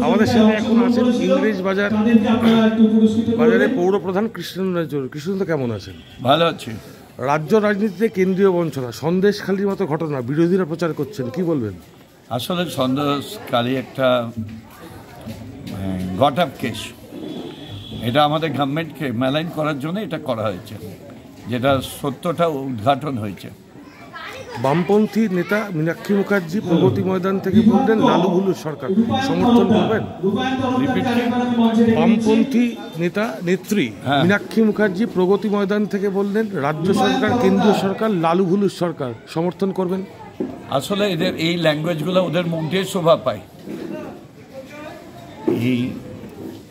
আমাদের সাথে এখন আছেন ইংরেজ বাজারে পৌরপ্রধান কৃষ্ণেন্দ্র চৌধুরী। কৃষ্ণেন্দ্র কেমন আছেন? ভালো আছি। রাজ্য রাজনীতিতে কেন্দ্রীয় বঞ্চনা, সন্দেশখালির মতো ঘটনা বিরোধীরা প্রচার করছেন, কি বলবেন? আসলে সন্দেশখালি একটা গট আপ কেস। এটা আমাদের গভর্নমেন্টকে মেলাইন করার জন্য এটা করা হয়েছে, যেটা সত্যটা উদ্ঘাটন হয়েছে। বামপন্থী নেতা মীনাক্ষী মুখার্জি প্রগতি ময়দান থেকে বললেন লালু ভুলুর সরকার, সমর্থন করবেন? বামপন্থী নেত্রী মীনাক্ষী মুখার্জি প্রগতি ময়দান থেকে বললেন রাজ্য সরকার, কেন্দ্রীয় সরকার লালু ভুলুর সরকার, সমর্থন করবেন? আসলে এদের এই ল্যাঙ্গুয়েজগুলো ওদের মুখ দিয়ে শোভা পায়। এই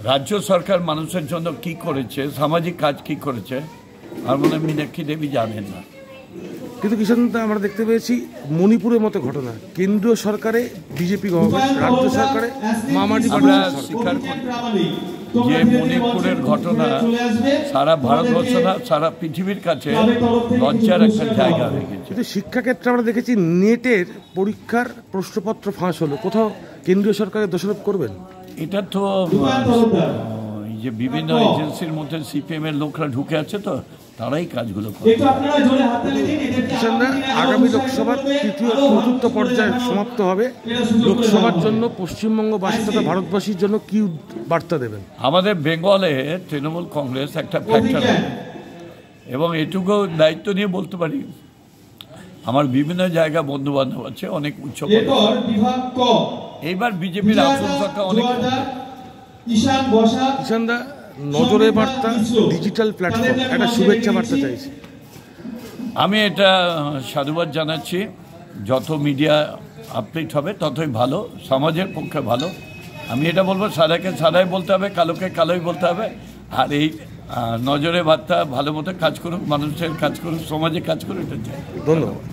রাজ্য সরকার মানুষের জন্য কি করেছে, সামাজিক কাজ কি করেছে, আর মনে হয় মীনাক্ষী দেবী জানেন না। কিন্তু কিষানদা, আমরা দেখতে পেয়েছি মণিপুরের মতো ঘটনা, কেন্দ্রীয় সরকারে বিজেপি গভর্নমেন্ট, রাজ্য সরকারে মামাটি আমরা স্বীকার করি যে মণিপুরের ঘটনা সারা ভারতবর্ষ না, সারা পৃথিবীর কাছে লজ্জার একটা জায়গা হয়ে গেছে। কিন্তু শিক্ষাক্ষেত্রে আমরা দেখেছি নেটের পরীক্ষার প্রশ্নপত্র ফাঁস হলো, কোথাও কেন্দ্রীয় সরকারের দোষারোপ করবেন? এটা তো এই যে বিভিন্ন এজেন্সির মধ্যে সিপিএম এর লোকরা ঢুকে আছে, তো তারাই কাজগুলো করে। আগামী লোকসভার চতুর্থ পর্যায়ে সমাপ্ত হবে, লোকসভার জন্য পশ্চিমবঙ্গবাসী তথা ভারতবাসীর জন্য কি বার্তা দেবেন? আমাদের বেঙ্গলে তৃণমূল কংগ্রেস একটা ফ্যাক্টর হবে, এবং এটুকু দায়িত্ব নিয়ে বলতে পারি আমার বিভিন্ন জায়গা বন্ধু বান্ধব আছে অনেক উচ্চ পদে। এইবার বিজেপির আসন সংখ্যা অনেক। কিষানদা, নজরে বার্তা ডিজিটাল প্ল্যাটফর্ম, একটা শুভেচ্ছা বার্তা চাইছি। আমি এটা সাধুবাদ জানাচ্ছি। যত মিডিয়া আপডেট হবে ততই ভালো, সমাজের পক্ষে ভালো। আমি এটা বলবো, সাদাকে সাদাই বলতে হবে, কালোকে কালোই বলতে হবে। আর এই নজরে বার্তা ভালো মতো কাজ করুক, মানুষের কাজ করুক, সমাজে কাজ করুক, এটা চাই। ধন্যবাদ।